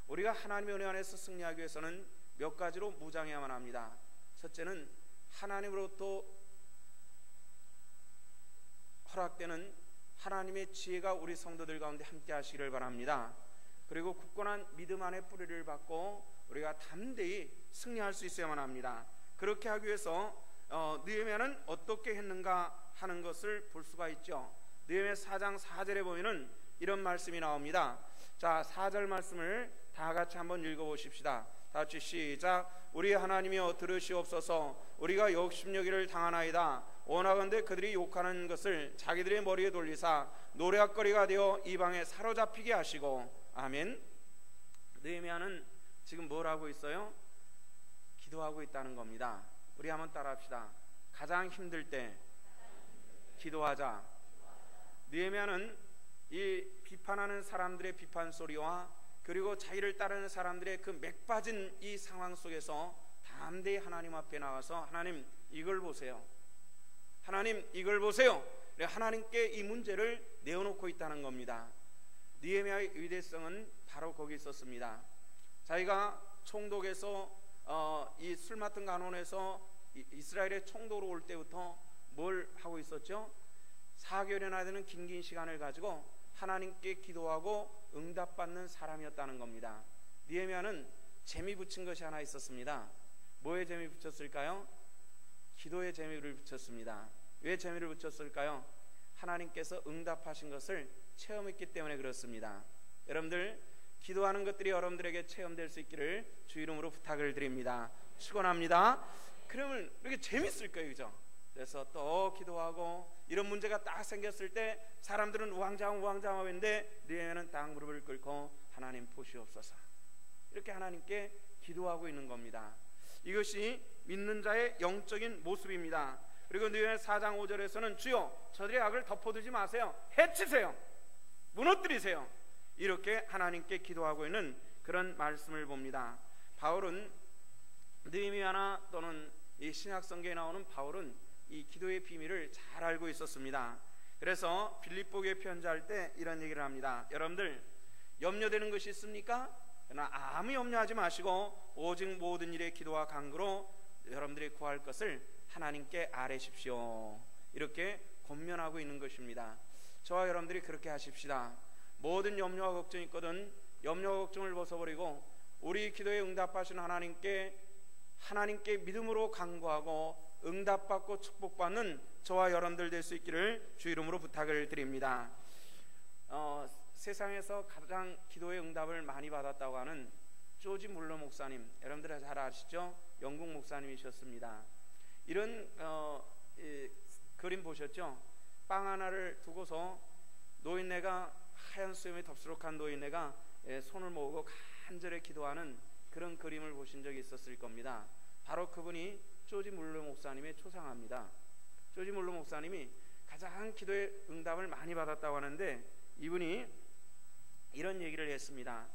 Speaker 1: 우리가 하나님의 은혜 안에서 승리하기 위해서는 몇 가지로 무장해야만 합니다. 첫째는 하나님으로부터 허락되는 하나님의 지혜가 우리 성도들 가운데 함께 하시기를 바랍니다. 그리고 굳건한 믿음 안에 뿌리를 받고 우리가 담대히 승리할 수 있어야만 합니다. 그렇게 하기 위해서 느헤미야는 어떻게 했는가 하는 것을 볼 수가 있죠. 느헤미야 4장 4절에 보면은 이런 말씀이 나옵니다. 자, 4절 말씀을 다 같이 한번 읽어보십시다. 다 같이 시작. 우리 하나님이여 들으시옵소서. 우리가 욕심여기를 당하나이다. 원하건대 그들이 욕하는 것을 자기들의 머리에 돌리사 노략거리가 되어 이방에 사로잡히게 하시고. 아멘. 느헤미야는 지금 뭘 하고 있어요? 기도하고 있다는 겁니다. 우리 한번 따라합시다. 가장 힘들 때 기도하자. 느헤미야는 이 비판하는 사람들의 비판 소리와 그리고 자기를 따르는 사람들의 그 맥빠진 이 상황 속에서 담대히 하나님 앞에 나와서 하나님 이걸 보세요. 하나님 이걸 보세요. 하나님께 이 문제를 내어놓고 있다는 겁니다. 느헤미야의 위대성은 바로 거기 있었습니다. 자기가 총독에서 이 술 맡은 간원에서 이스라엘의 총독으로 올 때부터 뭘 하고 있었죠? 4개월이나 되는 긴 시간을 가지고 하나님께 기도하고 응답받는 사람이었다는 겁니다. 느헤미야는 재미 붙인 것이 하나 있었습니다. 뭐에 재미 붙였을까요? 기도에 재미를 붙였습니다. 왜 재미를 붙였을까요? 하나님께서 응답하신 것을 체험했기 때문에 그렇습니다. 여러분들 기도하는 것들이 여러분들에게 체험될 수 있기를 주 이름으로 부탁을 드립니다. 축원합니다. 그러면 이렇게 재밌을 거예요, 그죠? 그래서 또 기도하고 이런 문제가 딱 생겼을 때 사람들은 우왕좌왕했는데 느헤미야는 딱 무릎을 꿇고 하나님 보시옵소서. 이렇게 하나님께 기도하고 있는 겁니다. 이것이 믿는 자의 영적인 모습입니다. 그리고 느헤미야 4장 5절에서는 주여 저들의 악을 덮어두지 마세요. 해치세요. 무너뜨리세요. 이렇게 하나님께 기도하고 있는 그런 말씀을 봅니다. 바울은 느헤미야나 또는 이 신약성경에 나오는 바울은 이 기도의 비밀을 잘 알고 있었습니다. 그래서 빌립보교에 편지할 때 이런 얘기를 합니다. 여러분들 염려되는 것이 있습니까? 그러나 아무 염려하지 마시고 오직 모든 일에 기도와 간구로 여러분들이 구할 것을 하나님께 아뢰십시오. 이렇게 권면하고 있는 것입니다. 저와 여러분들이 그렇게 하십시다. 모든 염려와 걱정이 있거든 염려와 걱정을 벗어버리고 우리 기도에 응답하신 하나님께 믿음으로 간구하고 응답받고 축복받는 저와 여러분들 될 수 있기를 주 이름으로 부탁을 드립니다. 세상에서 가장 기도의 응답을 많이 받았다고 하는 조지 물러 목사님, 여러분들 잘 아시죠? 영국 목사님이셨습니다. 이런 그림 보셨죠? 빵 하나를 두고서 노인네가, 하얀 수염에 덥수룩한 노인네가 손을 모으고 간절히 기도하는 그런 그림을 보신 적이 있었을 겁니다. 바로 그분이 조지 물러 목사님의 초상화입니다. 조지 물러 목사님이 가장 기도의 응답을 많이 받았다고 하는데, 이분이 이런 얘기를 했습니다.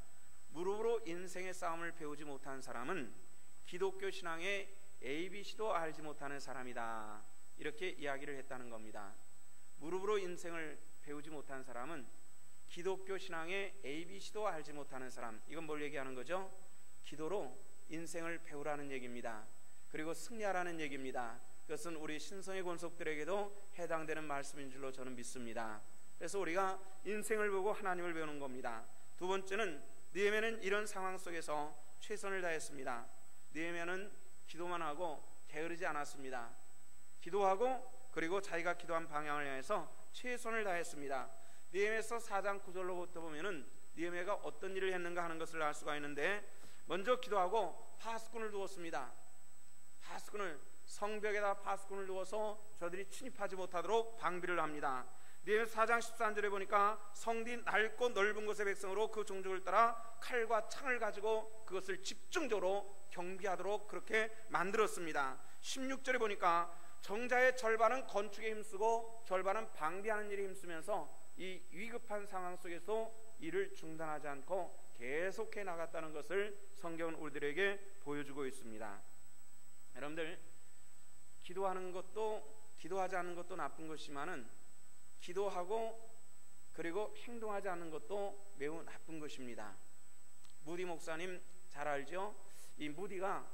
Speaker 1: 무릎으로 인생의 싸움을 배우지 못한 사람은 기독교 신앙의 ABC도 알지 못하는 사람이다, 이렇게 이야기를 했다는 겁니다. 무릎으로 인생을 배우지 못한 사람은 기독교 신앙의 ABC도 알지 못하는 사람, 이건 뭘 얘기하는 거죠? 기도로 인생을 배우라는 얘기입니다. 그리고 승리하라는 얘기입니다. 그것은 우리 신성의 권속들에게도 해당되는 말씀인 줄로 저는 믿습니다. 그래서 우리가 인생을 보고 하나님을 배우는 겁니다. 두 번째는, 느헤미야는 이런 상황 속에서 최선을 다했습니다. 느헤미야는 기도만 하고 게으르지 않았습니다. 기도하고 그리고 자기가 기도한 방향을 향해서 최선을 다했습니다. 느헤미야서 4장 9절로부터 보면은 느헤미야가 어떤 일을 했는가 하는 것을 알 수가 있는데, 먼저 기도하고 파수꾼을 두었습니다. 파수꾼을, 성벽에다 파수꾼을 두어서 저들이 침입하지 못하도록 방비를 합니다. 느헤미야 4장 13절에 보니까 성뒤 넓고 넓은 곳의 백성으로 그 종족을 따라 칼과 창을 가지고 그것을 집중적으로 경비하도록 그렇게 만들었습니다. 16절에 보니까 정자의 절반은 건축에 힘쓰고 절반은 방비하는 일에 힘쓰면서 이 위급한 상황 속에서 일을 중단하지 않고 계속해 나갔다는 것을 성경은 우리들에게 보여주고 있습니다. 여러분들, 기도하는 것도, 기도하지 않는 것도 나쁜 것이지만은 기도하고 그리고 행동하지 않는 것도 매우 나쁜 것입니다. 무디 목사님 잘 알죠? 이 무디가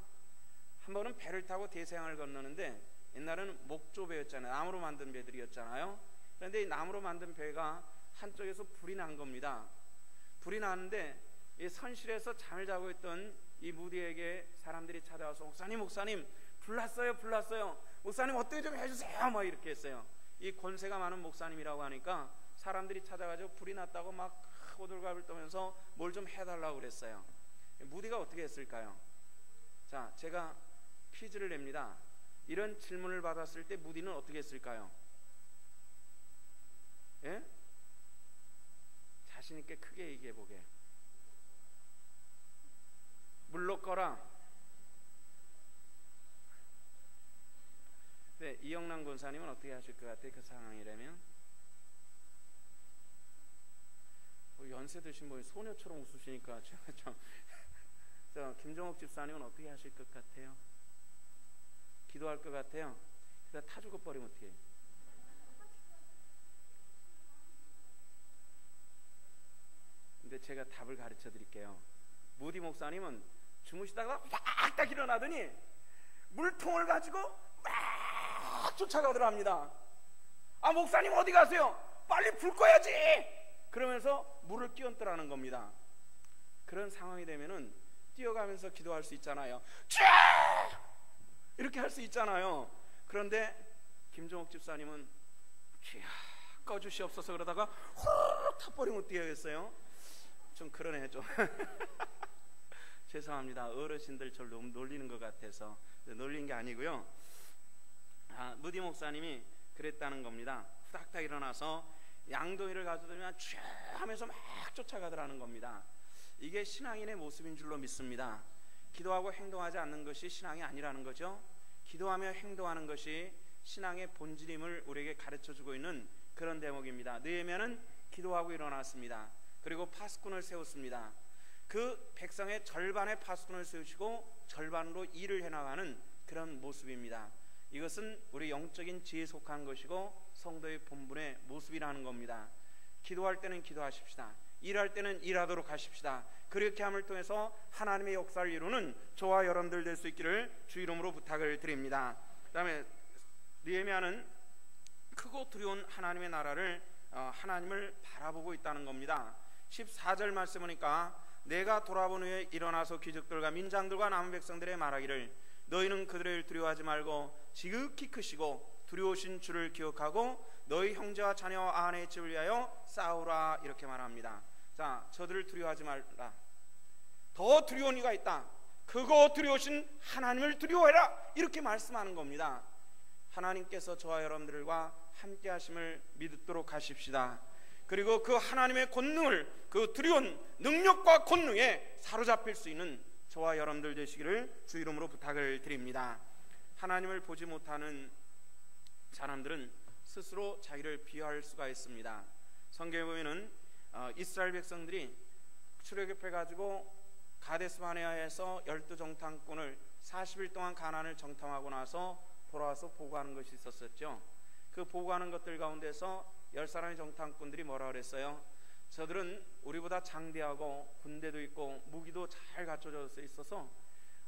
Speaker 1: 한 번은 배를 타고 대서양을 건너는데, 옛날에는 목조배였잖아요. 나무로 만든 배들이었잖아요. 그런데 이 나무로 만든 배가 한쪽에서 불이 난 겁니다. 불이 나는데 이 선실에서 잠을 자고 있던 이 무디에게 사람들이 찾아와서 목사님 불났어요. 목사님 어떻게 좀 해주세요, 뭐 이렇게 했어요. 이 권세가 많은 목사님이라고 하니까 사람들이 찾아가지고 불이 났다고 막 호들갑을 떠면서 뭘 좀 해달라고 그랬어요. 무디가 어떻게 했을까요? 자, 제가 퀴즈를 냅니다. 이런 질문을 받았을 때 무디는 어떻게 했을까요? 예? 자신 있게 크게 얘기해 보게. 물러 꺼라. 네, 이영란 권사님은 어떻게 하실 것 같아요? 그 상황이라면? 연세 드신 분이 소녀처럼 웃으시니까 제가 좀 김정옥 집사님은 어떻게 하실 것 같아요? 기도할 것 같아요? 그다 타 죽어버리면 어떻게 해요? 근데 제가 답을 가르쳐 드릴게요. 무디 목사님은 주무시다가 딱 일어나더니 물통을 가지고 막 쫓아가더랍니다. 아, 목사님 어디 가세요? 빨리 불 꺼야지! 그러면서 물을 끼얹더라는 겁니다. 그런 상황이 되면은 뛰어가면서 기도할 수 있잖아요. 이렇게 할 수 있잖아요. 그런데 김종옥 집사님은 꺼주시옵소서 그러다가 훅 타버리면 어떻게 하겠어요? 좀 그러네 좀. 죄송합니다. 어르신들 저를 너무 놀리는 것 같아서 놀린 게 아니고요. 무디 목사님이 그랬다는 겁니다. 후닥닥 일어나서 양동이를 가져다면 쭉 하면서 막 쫓아가더라는 겁니다. 이게 신앙인의 모습인 줄로 믿습니다. 기도하고 행동하지 않는 것이 신앙이 아니라는 거죠. 기도하며 행동하는 것이 신앙의 본질임을 우리에게 가르쳐주고 있는 그런 대목입니다. 느헤미야는 기도하고 일어났습니다. 그리고 파수꾼을 세웠습니다. 그 백성의 절반의 파수꾼을 세우시고 절반으로 일을 해나가는 그런 모습입니다. 이것은 우리 영적인 지혜에 속한 것이고 성도의 본분의 모습이라는 겁니다. 기도할 때는 기도하십시다. 일할 때는 일하도록 하십시다. 그렇게 함을 통해서 하나님의 역사를 이루는 저와 여러분들 될 수 있기를 주 이름으로 부탁을 드립니다. 그 다음에 느헤미야는 크고 두려운 하나님의 나라를 하나님을 바라보고 있다는 겁니다. 14절 말씀 보니까 내가 돌아본 후에 일어나서 귀족들과 민장들과 남은 백성들의 말하기를 너희는 그들을 두려워하지 말고 지극히 크시고 두려우신 주를 기억하고 너희 형제와 자녀와 아내의 집을 위하여 싸우라 이렇게 말합니다. 자, 저들을 두려워하지 말라. 더 두려운 이가 있다. 그거 두려우신 하나님을 두려워해라 이렇게 말씀하는 겁니다. 하나님께서 저와 여러분들과 함께 하심을 믿도록 하십시다. 그리고 그 하나님의 권능을, 그 두려운 능력과 권능에 사로잡힐 수 있는 저와 여러분들 되시기를 주 이름으로 부탁을 드립니다. 하나님을 보지 못하는 사람들은 스스로 자기를 비하할 수가 있습니다. 성경에 보면은 이스라엘 백성들이 출애굽해 가지고 가데스 바네아에서 12정탐꾼을 40일 동안 가나안을 정탐하고 나서 돌아와서 보고하는 것이 있었었죠. 그 보고하는 것들 가운데서 10사람의 정탐꾼들이 뭐라 그랬어요? 저들은 우리보다 장대하고 군대도 있고 무기도 잘 갖춰져 있어서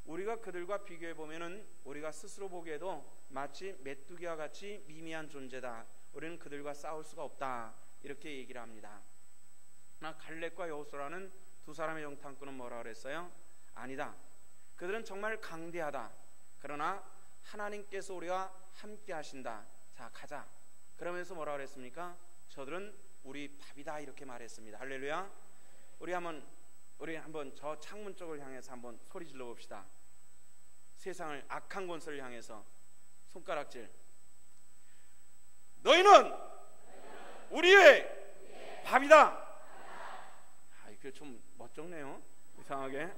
Speaker 1: 우리가 그들과 비교해 보면은 우리가 스스로 보기에도 마치 메뚜기와 같이 미미한 존재다. 우리는 그들과 싸울 수가 없다. 이렇게 얘기를 합니다. 그러나 갈렙과 여호수아라는 두 사람의 정탐꾼은 뭐라 그랬어요? 아니다. 그들은 정말 강대하다. 그러나 하나님께서 우리와 함께 하신다. 자, 가자. 그러면서 뭐라 그랬습니까? 저들은 우리 밥이다 이렇게 말했습니다. 할렐루야. 우리 한번 저 창문 쪽을 향해서 한번 소리 질러 봅시다. 세상을 악한 권세를 향해서 손가락질. 너희는 우리의 밥이다. 이게 좀 멋쩍네요. 이상하게.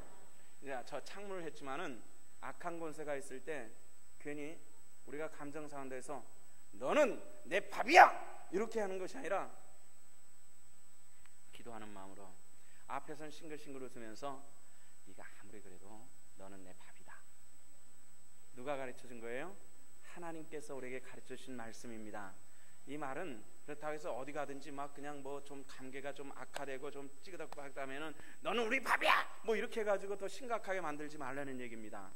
Speaker 1: 저 창문을 했지만은 악한 권세가 있을 때 괜히 우리가 감정 상한데서 너는 내 밥이야 이렇게 하는 것이 아니라 기도하는 마음으로 앞에서는 싱글싱글 웃으면서 네가 아무리 그래도 너는 내 밥이다. 누가 가르쳐준 거예요? 하나님께서 우리에게 가르쳐주신 말씀입니다. 이 말은 그렇다고 해서 어디 가든지 막 그냥 뭐 좀 관계가 좀 악화되고 좀 찌그덕고 하다면은 너는 우리 밥이야 뭐 이렇게 해가지고 더 심각하게 만들지 말라는 얘기입니다.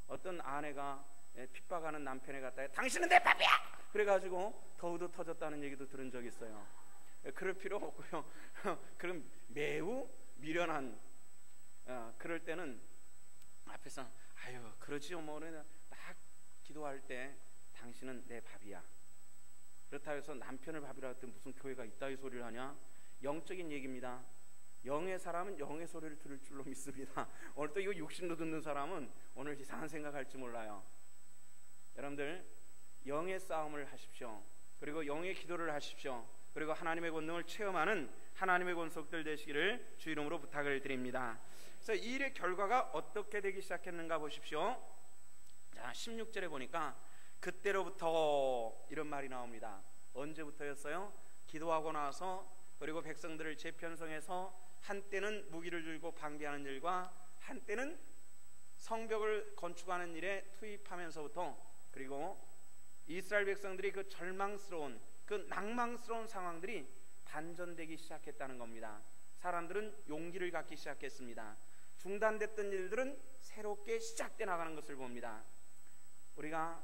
Speaker 1: 어떤 아내가 핍박하는 남편에 갖다가 당신은 내 밥이야 그래가지고 더우도 터졌다는 얘기도 들은 적이 있어요. 그럴 필요 없고요. 그럼 매우 미련한 그럴 때는 앞에서 아유 그러지요 뭐는 딱 기도할 때 당신은 내 밥이야. 그렇다고 해서 남편을 밥이라 할 때 무슨 교회가 있다 이 소리를 하냐? 영적인 얘기입니다. 영의 사람은 영의 소리를 들을 줄로 믿습니다. 오늘 또 이거 육신로 듣는 사람은 오늘 이상한 생각할지 몰라요. 여러분들 영의 싸움을 하십시오. 그리고 영의 기도를 하십시오. 그리고 하나님의 권능을 체험하는 하나님의 권속들 되시기를 주 이름으로 부탁을 드립니다. 그래서 이 일의 결과가 어떻게 되기 시작했는가 보십시오. 자, 16절에 보니까 그때로부터 이런 말이 나옵니다. 언제부터였어요? 기도하고 나서 그리고 백성들을 재편성해서 한때는 무기를 들고 방비하는 일과 한때는 성벽을 건축하는 일에 투입하면서부터 그리고 이스라엘 백성들이 그 절망스러운 그 낭망스러운 상황들이 반전되기 시작했다는 겁니다. 사람들은 용기를 갖기 시작했습니다. 중단됐던 일들은 새롭게 시작돼 나가는 것을 봅니다. 우리가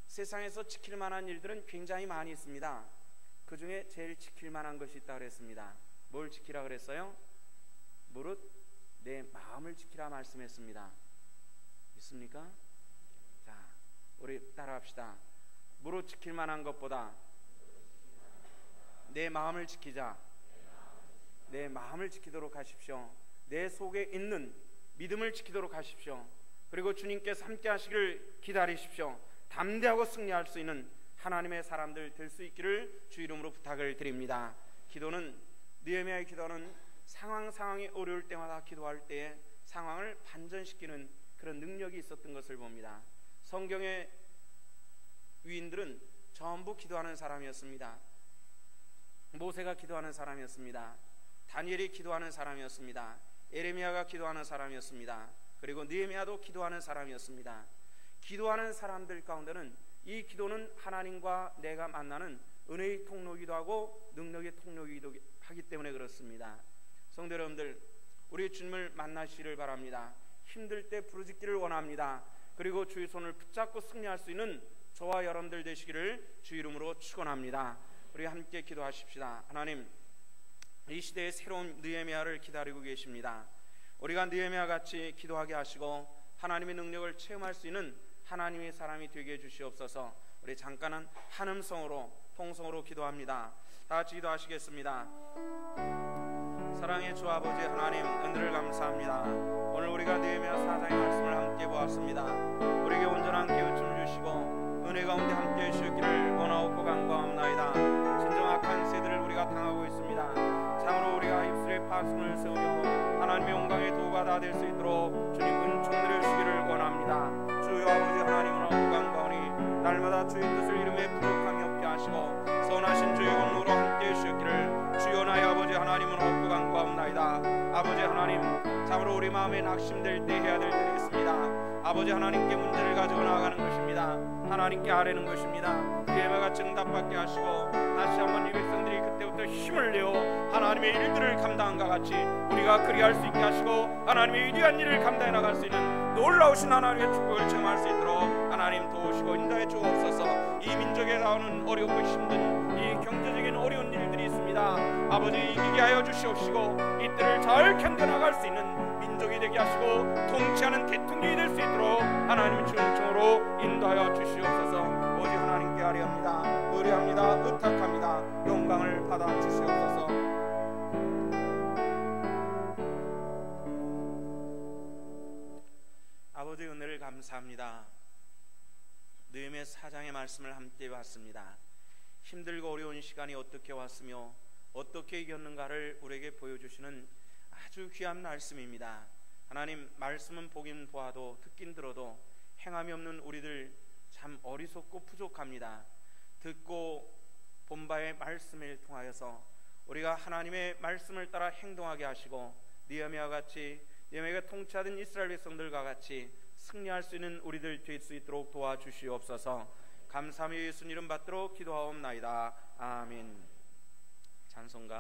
Speaker 1: 세상에서 지킬 만한 일들은 굉장히 많이 있습니다. 그 중에 제일 지킬 만한 것이 있다고 그랬습니다. 뭘 지키라 그랬어요? 무릇 내 마음을 지키라 말씀했습니다. 믿습니까? 자, 우리 따라합시다. 무릇 지킬 만한 것보다 내 마음을 지키자. 내 마음을 지키도록 하십시오. 내 속에 있는 믿음을 지키도록 하십시오. 그리고 주님께서 함께 하시기를 기다리십시오. 담대하고 승리할 수 있는 하나님의 사람들 될 수 있기를 주 이름으로 부탁을 드립니다. 기도는 느헤미야의 기도는 상황이 어려울 때마다 기도할 때에 상황을 반전시키는 그런 능력이 있었던 것을 봅니다. 성경의 위인들은 전부 기도하는 사람이었습니다. 모세가 기도하는 사람이었습니다. 다니엘이 기도하는 사람이었습니다. 에레미야가 기도하는 사람이었습니다. 그리고 느헤미야도 기도하는 사람이었습니다. 기도하는 사람들 가운데는 이 기도는 하나님과 내가 만나는 은혜의 통로이기도 하고 능력의 통로이기도 하기 때문에 그렇습니다. 성도 여러분들, 우리 주님을 만나시기를 바랍니다. 힘들 때 부르짖기를 원합니다. 그리고 주의 손을 붙잡고 승리할 수 있는 저와 여러분들 되시기를 주 이름으로 축원합니다. 우리 함께 기도하십시다. 하나님, 이 시대에 새로운 느헤미야를 기다리고 계십니다. 우리가 느헤미야 같이 기도하게 하시고 하나님의 능력을 체험할 수 있는 하나님의 사람이 되게 해주시옵소서. 우리 잠깐은 한음성으로 통성으로 기도합니다. 다 같이 기도하시겠습니다. 사랑의 주 아버지 하나님, 은혜를 감사합니다. 오늘 우리가 느헤미야 4장의 말씀을 함께 보았습니다. 우리에게 온전한 깨우침을 주시고 은혜 가운데 함께 해주시기를 원하옵고 간구하옵나이다. 진정 악한 세대를 우리가 당하고 있습니다. 참으로 우리가 입술에 파수꾼을 세우며 하나님의 영광의 도구가 다 될 수 있도록 주님 은총 내려주시기를 원합니다. 주여 아버지 하나님은 간구하오니 날마다 주의 뜻을 이름에 부족함이 없게 하시고 선하신 주의 공로로 함께 해주시기를 주여 나의 아버지 하나님은 없고 간구하옵나이다. 아버지 하나님, 참으로 우리 마음에 낙심될 때 해야 될 일이 있습니다. 아버지 하나님께 문제를 가지고 나아가는 것입니다. 하나님께 아뢰는 것입니다. 예배가 증답받게 하시고 다시 한번 이 백성들이 그때부터 힘을 내어 하나님의 일들을 감당한과 같이 우리가 그리할 수 있게 하시고 하나님의 위대한 일을 감당해 나갈 수 있는 놀라우신 하나님의 축복을 체험할 수 있도록 하나님 도우시고 인도해 주옵소서. 이 민족에 나오는 어렵고 힘든 이 경제적인 어려운 일들이 있습니다. 아버지 이기게 하여 주시옵시고 이 때를 잘 견뎌나갈 수 있는 민족이 되게 하시고 통치하는 대통령이 될 수 있도록 하나님의 주님으로 인도하여 주시옵소서. 오직 하나님께 아뢰옵니다. 의뢰합니다. 의탁합니다. 영광을 받아 주시옵소서. 아버지 은혜를 감사합니다. 느헤미야 4장의 말씀을 함께 봤습니다. 힘들고 어려운 시간이 어떻게 왔으며 어떻게 이겼는가를 우리에게 보여주시는 아주 귀한 말씀입니다. 하나님, 말씀은 보긴 보아도 듣긴 들어도 행함이 없는 우리들 참 어리석고 부족합니다. 듣고 본 바의 말씀을 통하여서 우리가 하나님의 말씀을 따라 행동하게 하시고 느헤미야와 같이 느헤미야가 통치하던 이스라엘 백성들과 같이 승리할 수 있는 우리들 될 수 있도록 도와주시옵소서. 감사하며 예수님 이름 받도록 기도하옵나이다. 아멘. 찬송가